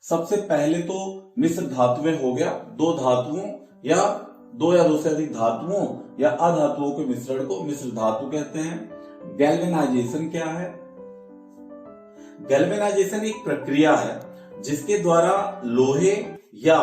सबसे पहले तो मिश्र धातुएं हो गया, दो धातुओं या दो से अधिक धातुओं या अधातुओं के मिश्रण को मिश्र धातु कहते हैं। गैल्वेनाइजेशन क्या है? गैल्वेनाइजेशन एक प्रक्रिया है जिसके द्वारा लोहे या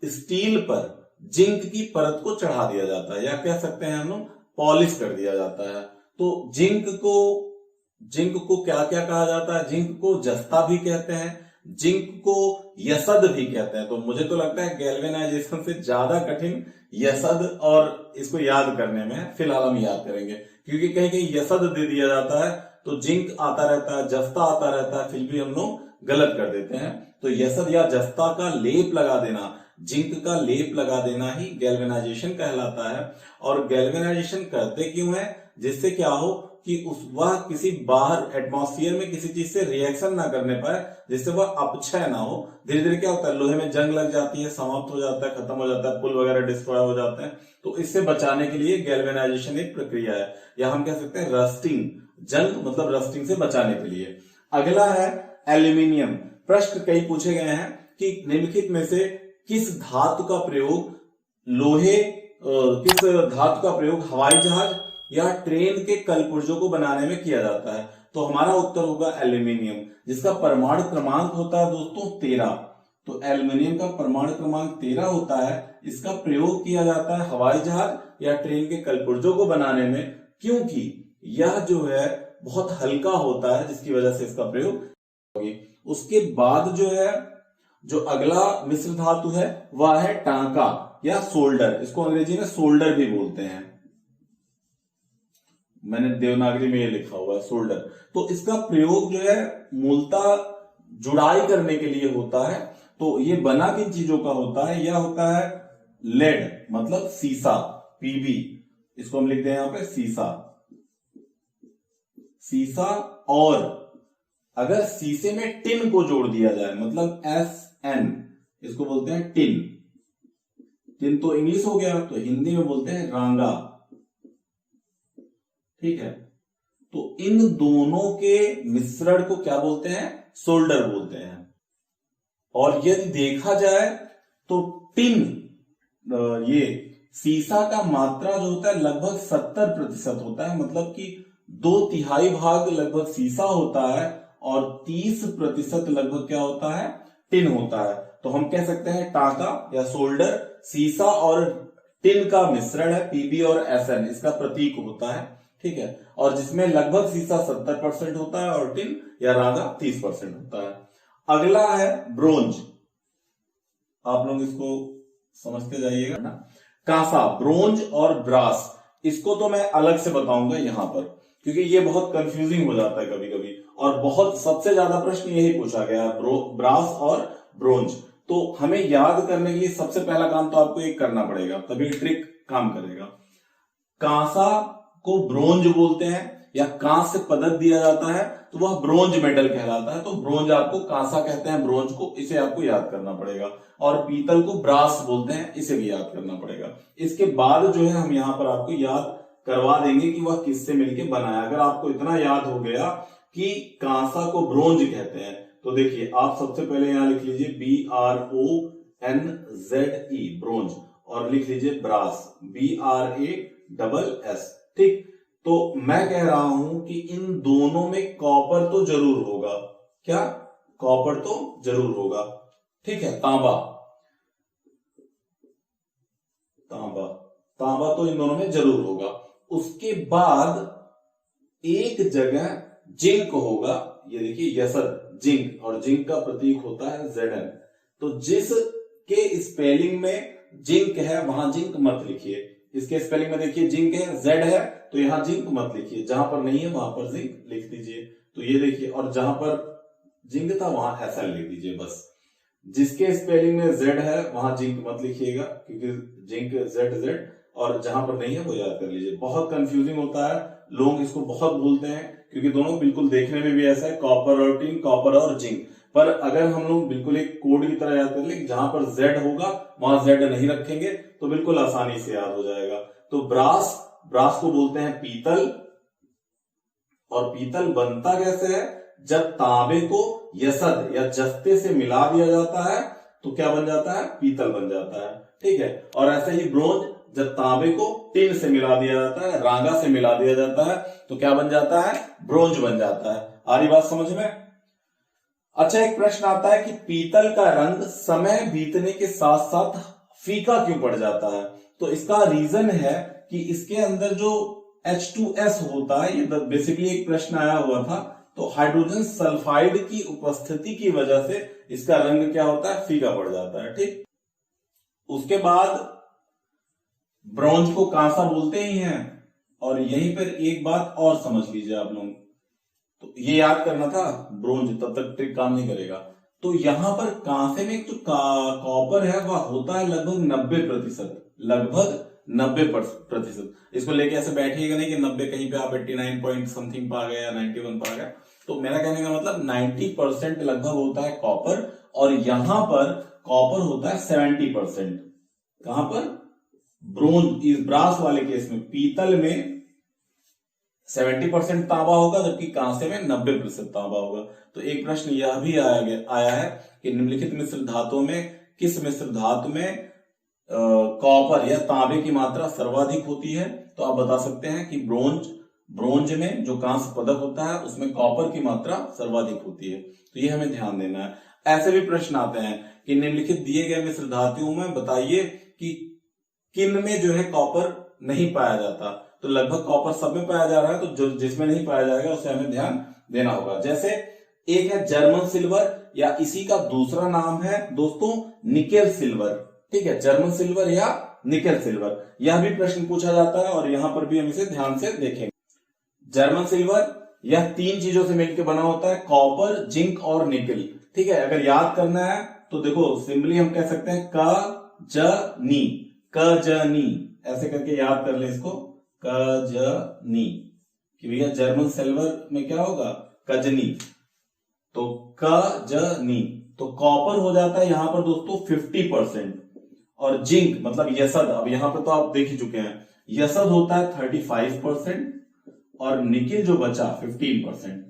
स्टील पर जिंक की परत को चढ़ा दिया जाता है, या कह सकते हैं हम लोग पॉलिश कर दिया जाता है। तो जिंक को क्या क्या कहा जाता है? जिंक को जस्ता भी कहते हैं, जिंक को यसद भी कहते हैं। तो मुझे तो लगता है गैल्वेनाइजेशन से ज्यादा कठिन यसद और इसको याद करने में, फिलहाल हम याद करेंगे क्योंकि कहीं कहीं यसद दे दिया जाता है तो जिंक आता रहता है, जस्ता आता रहता है, फिर भी हम लोग गलत कर देते हैं। तो यसद या जस्ता का लेप लगा देना, जिंक का लेप लगा देना ही गैल्वेनाइजेशन कहलाता है। और गैल्वेनाइजेशन करते क्यों है? जिससे क्या हो कि वह किसी बाहर एटमॉस्फेयर में किसी चीज से रिएक्शन ना करने पाए, जिससे वह अपक्षय ना हो। धीरे धीरे क्या होता है, लोहे में जंग लग जाती है, समाप्त हो जाता है, खत्म हो जाता है, पुल वगैरह डिस्ट्रॉय हो जाते हैं। तो इससे बचाने के लिए गैल्वेनाइजेशन एक प्रक्रिया है, या हम कह सकते हैं रस्टिंग, जंग मतलब रस्टिंग से बचाने के लिए। अगला है एल्यूमिनियम। प्रश्न कई पूछे गए हैं कि निम्नलिखित में से किस धातु का प्रयोग हवाई जहाज या ट्रेन के कलपुर्जों को बनाने में किया जाता है? तो हमारा उत्तर होगा एल्यूमिनियम, जिसका परमाणु क्रमांक होता है दोस्तों 13। तो एल्यूमिनियम का परमाणु क्रमांक 13 होता है। इसका प्रयोग किया जाता है हवाई जहाज या ट्रेन के कलपुर्जों को बनाने में, क्योंकि यह जो है बहुत हल्का होता है, जिसकी वजह से इसका प्रयोग होगी। उसके बाद जो अगला मिश्र धातु है वह है टांका या सोल्डर। इसको अंग्रेजी में सोल्डर भी बोलते हैं, मैंने देवनागरी में ये लिखा हुआ है सोल्डर। तो इसका प्रयोग जो है मूलतः जुड़ाई करने के लिए होता है। तो ये बना किन चीजों का होता है? यह होता है लेड मतलब सीसा, पीबी, इसको हम लिखते हैं यहां पे सीसा। और अगर शीशे में टिन को जोड़ दिया जाए मतलब SN, इसको बोलते हैं टिन। टिन तो इंग्लिश हो गया, तो हिंदी में बोलते हैं रांगा। ठीक है, तो इन दोनों के मिश्रण को क्या बोलते हैं? सोल्डर बोलते हैं। और यदि देखा जाए तो टिन, ये सीसा का मात्रा जो होता है लगभग 70% होता है, मतलब कि 2/3 भाग लगभग सीसा होता है और 30% लगभग क्या होता है? टिन होता है। तो हम कह सकते हैं टांका या सोल्डर सीसा और टिन का मिश्रण है, पीबी और SN इसका प्रतीक होता है। ठीक है, और जिसमें लगभग सीसा 70% होता है और टिन या रागा 30% होता है। अगला है ब्रोंज। आप लोग इसको समझते जाइएगा ना। कांसा, ब्रोंज और ब्रास, इसको तो मैं अलग से बताऊंगा यहां पर, क्योंकि ये बहुत कंफ्यूजिंग हो जाता है कभी कभी, और बहुत सबसे ज्यादा प्रश्न यही पूछा गया है, ब्रास और ब्रोंज। तो हमें याद करने के लिए सबसे पहला काम तो आपको एक करना पड़ेगा, तभी ट्रिक काम करेगा। कांसा को ब्रोंज बोलते हैं या कांस से पदक दिया जाता है तो वह ब्रोंज मेडल कहलाता है। तो ब्रोंज आपको, कांसा कहते हैं ब्रोंज को, इसे आपको याद करना पड़ेगा। और पीतल को ब्रास बोलते हैं, इसे भी याद करना पड़ेगा। इसके बाद जो है हम यहां पर आपको याद करवा देंगे कि वह किससे मिलकर बना है। अगर आपको इतना याद हो गया कि कांसा को ब्रोंज कहते हैं, तो देखिए आप सबसे पहले यहां लिख लीजिए BRONZE, ब्रोंज, और लिख लीजिए ब्रास BRASS। ठीक, तो मैं कह रहा हूं कि इन दोनों में कॉपर तो जरूर होगा। क्या? कॉपर तो जरूर होगा। ठीक है, तांबा तो इन दोनों में जरूर होगा। उसके बाद एक जगह जिंक होगा, ये देखिए यसद, जिंक, और जिंक का प्रतीक होता है ZN। तो जिस के स्पेलिंग में जिंक है वहां जिंक मत लिखिए। इसके स्पेलिंग में देखिए जिंक है, Z है, तो यहां जिंक मत लिखिए, जहां पर नहीं है वहां पर जिंक लिख दीजिए। तो ये देखिए, और जहां पर जिंक था वहां SL लिख दीजिए बस। जिसके स्पेलिंग में Z है वहां जिंक मत लिखिएगा, क्योंकि जिंक ZZ, और जहां पर नहीं है वो याद कर लीजिए। बहुत कंफ्यूजिंग होता है, लोग इसको बहुत भूलते हैं, क्योंकि दोनों बिल्कुल देखने में भी ऐसा है, कॉपर और टिन, कॉपर और जिंक। पर अगर हम लोग बिल्कुल एक कोड की तरह याद कर ले, जहां पर Z होगा वहां Z नहीं रखेंगे तो बिल्कुल आसानी से याद हो जाएगा। तो ब्रास को बोलते हैं पीतल, और पीतल बनता कैसे है? जब तांबे को यसद या जस्ते से मिला दिया जाता है तो क्या बन जाता है, पीतल बन जाता है। ठीक है, और ऐसा ही ब्रोंज जब तांबे को टिन से मिला दिया जाता है, रांगा से मिला दिया जाता है तो क्या बन जाता है, ब्रोंज बन जाता है। आ रही बात समझ में? अच्छा, एक प्रश्न आता है कि पीतल का रंग समय बीतने के साथ साथ फीका क्यों पड़ जाता है? तो इसका रीजन है कि इसके अंदर जो H2S होता है, ये बेसिकली एक प्रश्न आया हुआ था, तो हाइड्रोजन सल्फाइड की उपस्थिति की वजह से इसका रंग क्या होता है, फीका पड़ जाता है। ठीक, उसके बाद ब्रॉन्ज को कांसा बोलते ही हैं। और यहीं पर एक बात और समझ लीजिए आप लोग, तो ये याद करना था ब्रोंज, तब तक ट्रिक काम नहीं करेगा। तो यहां पर कांसे में जो कॉपर है वह होता है लगभग 90%, लगभग 90%। इसको लेके ऐसे बैठिएगा नहीं कि 90 कहीं पे आप 89 पॉइंट समथिंग पा गए या 91 पा गए। तो मेरा कहने का मतलब 90% लगभग होता है कॉपर, और यहां पर कॉपर होता है 70%। कहां पर, ब्रोंज, इस ब्रास वाले केस में, पीतल में 70% तांबा होगा जबकि कांसे में 90% तांबा होगा। तो एक प्रश्न यह भी आया है कि निम्नलिखित मिश्र धातुओं में किस मिश्र धातु में कॉपर या तांबे की मात्रा सर्वाधिक होती है? तो आप बता सकते हैं कि ब्रोंज में जो कांस्य पदक होता है उसमें कॉपर की मात्रा सर्वाधिक होती है। तो ये हमें ध्यान देना है। ऐसे भी प्रश्न आते हैं कि निम्नलिखित दिए गए मिश्र धातुओं में बताइए कि किन में जो है कॉपर नहीं पाया जाता। तो लगभग कॉपर सब में पाया जा रहा है, तो जो जिसमें नहीं पाया जाएगा उसे हमें ध्यान देना होगा। जैसे एक है जर्मन सिल्वर, या इसी का दूसरा नाम है दोस्तों निकेल सिल्वर। ठीक है, जर्मन सिल्वर या निकेल सिल्वर, यह भी प्रश्न पूछा जाता है और यहां पर भी हम इसे ध्यान से देखेंगे। जर्मन सिल्वर यह 3 चीजों से मिलकर बना होता है, कॉपर, जिंक और निकेल। ठीक है, अगर याद करना है तो देखो सिंपली हम कह सकते हैं क ज नी, ऐसे करके याद कर ले इसको, कजनी, कि भैया जर्मन सिल्वर में क्या होगा, कजनी, तो कजनी। तो कॉपर हो जाता है यहां पर दोस्तों 50%, और जिंक मतलब यसद, अब यहां पर तो आप देख ही चुके हैं, यसद होता है 35%, और निकेल जो बचा 15%।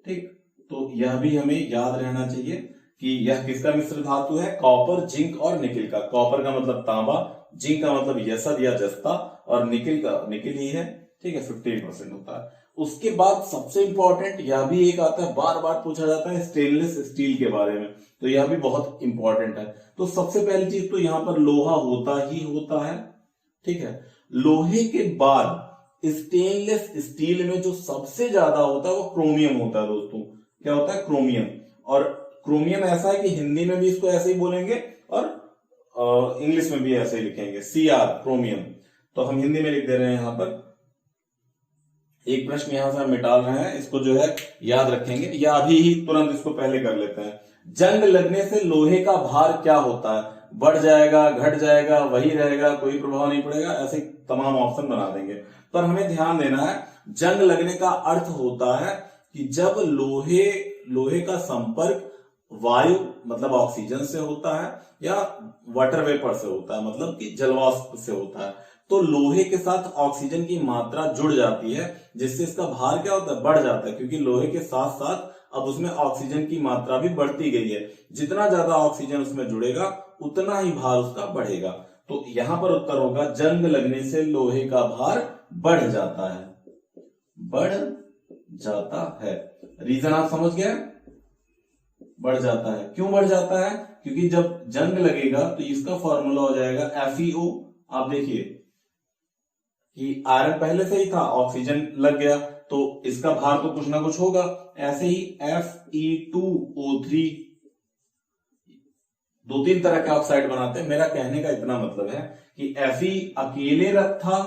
ठीक, तो यह भी हमें याद रहना चाहिए कि यह किसका मिश्र धातु है, कॉपर, जिंक और निकेल का। कॉपर का मतलब तांबा, जिंक का मतलब यसद या जस्ता, और निकेल ही है। ठीक है, 15% होता है। उसके बाद सबसे इंपॉर्टेंट यह भी एक आता है, बार बार पूछा जाता है, स्टेनलेस स्टील के बारे में। तो यह भी बहुत इंपॉर्टेंट है। तो सबसे पहली चीज तो यहां पर लोहा होता ही होता है। ठीक है, लोहे के बाद स्टेनलेस स्टील में जो सबसे ज्यादा होता है वो क्रोमियम होता है दोस्तों। क्या होता है, क्रोमियम। और क्रोमियम ऐसा है कि हिंदी में भी इसको ऐसे ही बोलेंगे और इंग्लिश में भी ऐसे ही लिखेंगे, Cr, क्रोमियम। तो हम हिंदी में लिख दे रहे हैं यहां पर। एक प्रश्न यहां से हम मिटा रहे हैं, इसको जो है याद रखेंगे, या अभी ही तुरंत इसको पहले कर लेते हैं। जंग लगने से लोहे का भार क्या होता है? बढ़ जाएगा, घट जाएगा, वही रहेगा, कोई प्रभाव नहीं पड़ेगा, ऐसे तमाम ऑप्शन बना देंगे। पर हमें ध्यान देना है, जंग लगने का अर्थ होता है कि जब लोहे का संपर्क वायु मतलब ऑक्सीजन से होता है या वाटर वेपर से होता है, मतलब कि जलवाष्प से होता है, तो लोहे के साथ ऑक्सीजन की मात्रा जुड़ जाती है, जिससे इसका भार क्या होता है, बढ़ जाता है। क्योंकि लोहे के साथ साथ अब उसमें ऑक्सीजन की मात्रा भी बढ़ती गई है, जितना ज्यादा ऑक्सीजन उसमें जुड़ेगा उतना ही भार उसका बढ़ेगा। तो यहां पर उत्तर होगा, जंग लगने से लोहे का भार बढ़ जाता है, बढ़ जाता है। रीजन आप समझ गए, बढ़ जाता है। क्यों बढ़ जाता है? क्योंकि जब जंग लगेगा तो इसका फॉर्मूला हो जाएगा FeO। आप देखिए कि आयरन पहले से ही था, ऑक्सीजन लग गया तो इसका भार तो कुछ ना कुछ होगा। ऐसे ही Fe2O3, 2-3 तरह के ऑक्साइड बनाते हैं। मेरा कहने का इतना मतलब है कि Fe अकेले था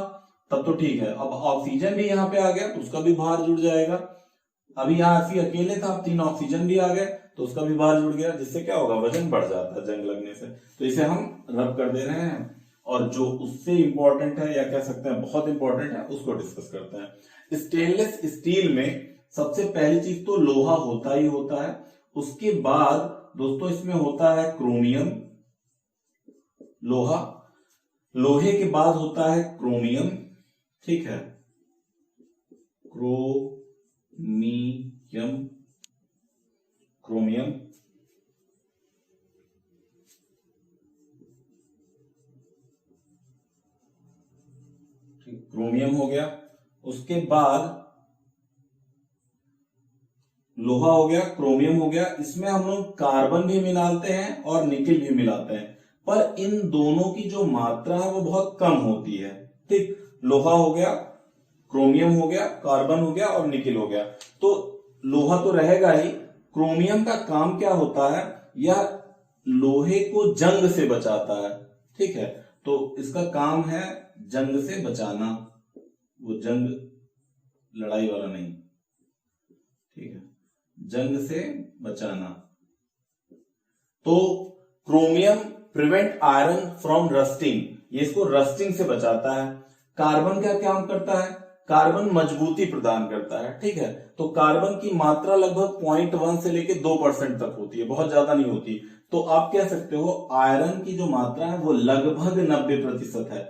तब तो ठीक है, अब ऑक्सीजन भी यहां पे आ गया तो उसका भी भार जुड़ जाएगा। अभी यहाँ Fe अकेले था, अब 3 ऑक्सीजन भी आ गए तो उसका भी भार जुड़ गया, जिससे क्या होगा, वजन बढ़ जाता है जंग लगने से। तो इसे हम रब कर दे रहे हैं, और जो उससे इंपॉर्टेंट है या कह सकते हैं बहुत इंपॉर्टेंट है उसको डिस्कस करते हैं। स्टेनलेस स्टील में सबसे पहली चीज तो लोहा होता ही होता है। उसके बाद दोस्तों इसमें होता है क्रोमियम, लोहे के बाद होता है क्रोमियम। ठीक है, क्रोमियम, क्रोमियम, क्रोमियम हो गया। उसके बाद लोहा हो गया, क्रोमियम हो गया। इसमें हम लोग कार्बन भी मिलाते हैं और निकिल भी मिलाते हैं, पर इन दोनों की जो मात्रा है वो बहुत कम होती है। ठीक, लोहा हो गया, क्रोमियम हो गया, कार्बन हो गया और निकिल हो गया। तो लोहा तो रहेगा ही। क्रोमियम का काम क्या होता है, यह लोहे को जंग से बचाता है। ठीक है, तो इसका काम है जंग से बचाना, वो जंग लड़ाई वाला नहीं, ठीक है, जंग से बचाना। तो chromium prevent iron from rusting, ये इसको रस्टिंग से बचाता है। कार्बन क्या काम करता है, कार्बन मजबूती प्रदान करता है। ठीक है, तो कार्बन की मात्रा लगभग 0.1 से लेके 2% तक होती है, बहुत ज्यादा नहीं होती। तो आप कह सकते हो आयरन की जो मात्रा है वो लगभग 90% है,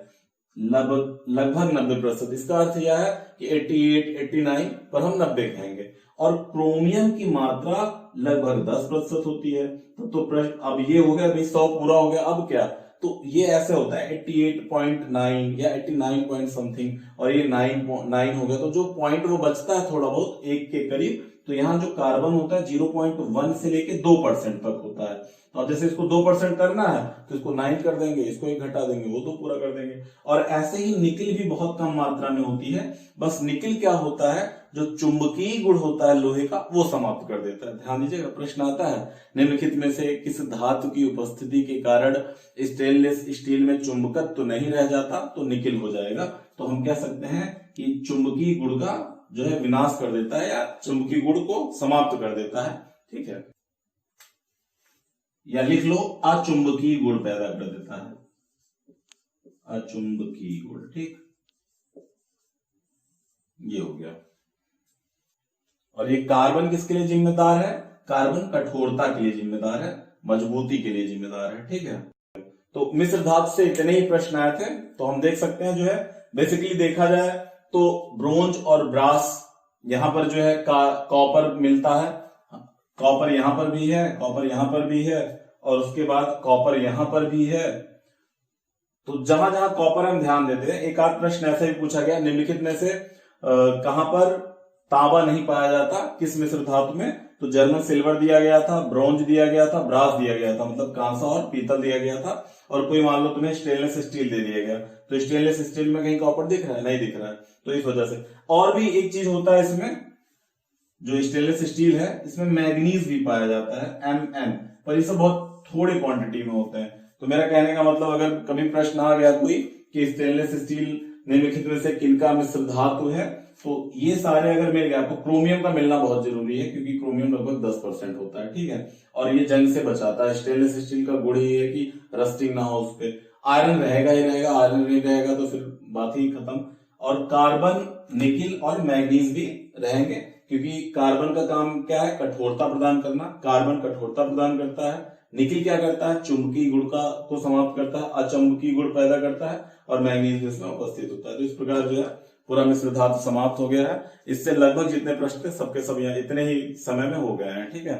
लगभग 90%। इसका अर्थ यह है कि 88, 89, पर हम 90 कहेंगे। और क्रोमियम की मात्रा लगभग 10% होती है। तो प्रश्न अब ये हो गया भाई, 100 पूरा हो गया, अब क्या? तो ये ऐसे होता है 88.9 या 89 पॉइंट समथिंग, और ये 9 हो गया। तो जो पॉइंट वो बचता है थोड़ा बहुत 1 के करीब, तो यहां जो कार्बन होता है 0.1 से लेके 2% तक होता है। तो अब जैसे इसको 2% करना है तो इसको 9 कर देंगे, इसको 1 घटा देंगे, वो तो पूरा कर देंगे। और ऐसे ही निकिल भी बहुत कम मात्रा में होती है। बस निकिल क्या होता है, जो चुंबकीय गुण होता है लोहे का, वो समाप्त कर देता है। ध्यान दीजिएगा, प्रश्न आता है निम्नलिखित में से किस धातु की उपस्थिति के कारण स्टेनलेस स्टील में चुंबकत्व तो नहीं रह जाता, तो निकिल हो जाएगा। तो हम कह सकते हैं कि चुंबकीय गुण का जो है विनाश कर देता है, या चुंबकीय गुण को समाप्त कर देता है। ठीक है, या लिख लो अचुंबकीय गुण पैदा कर देता है, अचुंबकीय गुण। ठीक, ये हो गया। और ये कार्बन किसके लिए जिम्मेदार है, कार्बन कठोरता के लिए जिम्मेदार है, मजबूती के लिए जिम्मेदार है। ठीक है, तो मिश्र धातु से इतने ही प्रश्न आए थे। तो हम देख सकते हैं जो है बेसिकली देखा जाए तो ब्रोंज और ब्रास, यहां पर जो है कॉपर मिलता है, कॉपर यहां पर भी है, कॉपर यहां पर भी है, और उसके बाद कॉपर यहां पर भी है। तो जहां जहां कॉपर हम ध्यान देते हैं, एक आध प्रश्न ऐसा भी पूछा गया निम्नलिखित में से कहां पर तांबा नहीं पाया जाता, किस मिश्र धातु में? तो जर्मन सिल्वर दिया गया था, ब्रोंज दिया गया था, ब्रास दिया गया था, मतलब कांसा और पीतल दिया गया था। और कोई मान लो तुम्हें स्टेनलेस स्टील दे दिया गया, तो स्टेनलेस स्टील में कहीं कॉपर दिख रहा है? नहीं दिख रहा है। तो इस वजह से। और भी एक चीज होता है इसमें, जो स्टेनलेस स्टील है इसमें मैग्नीज भी पाया जाता है, Mn, पर ये सब बहुत थोड़े क्वांटिटी में होते हैं। तो मेरा कहने का मतलब, अगर कभी प्रश्न आ गया कोई कि स्टेनलेस स्टील निम्नलिखित में से किनका मिश्र धातु है, तो ये सारे अगर मिल गए आपको, क्रोमियम का मिलना बहुत जरूरी है क्योंकि क्रोमियम लगभग 10% होता है। ठीक है, और ये जंग से बचाता है। स्टेनलेस स्टील का गुण ये है कि रस्टिंग ना हो उस पर। आयरन रहेगा ही रहेगा, आयरन नहीं रहेगा तो फिर बात ही खत्म। और कार्बन, निकिल और मैग्नीज भी रहेंगे, क्योंकि कार्बन का काम क्या है, कठोरता प्रदान करना। कार्बन कठोरता प्रदान करता है, निकिल क्या करता है, चुंबकीय गुण को समाप्त करता है, अचुंबकीय गुण पैदा करता है, और मैग्नीज इसमें उपस्थित होता है। तो इस प्रकार जो है पूरा मिश्र धातु समाप्त हो गया है। इससे लगभग जितने प्रश्न थे सबके सब यहाँ इतने ही समय में हो गए हैं। ठीक है।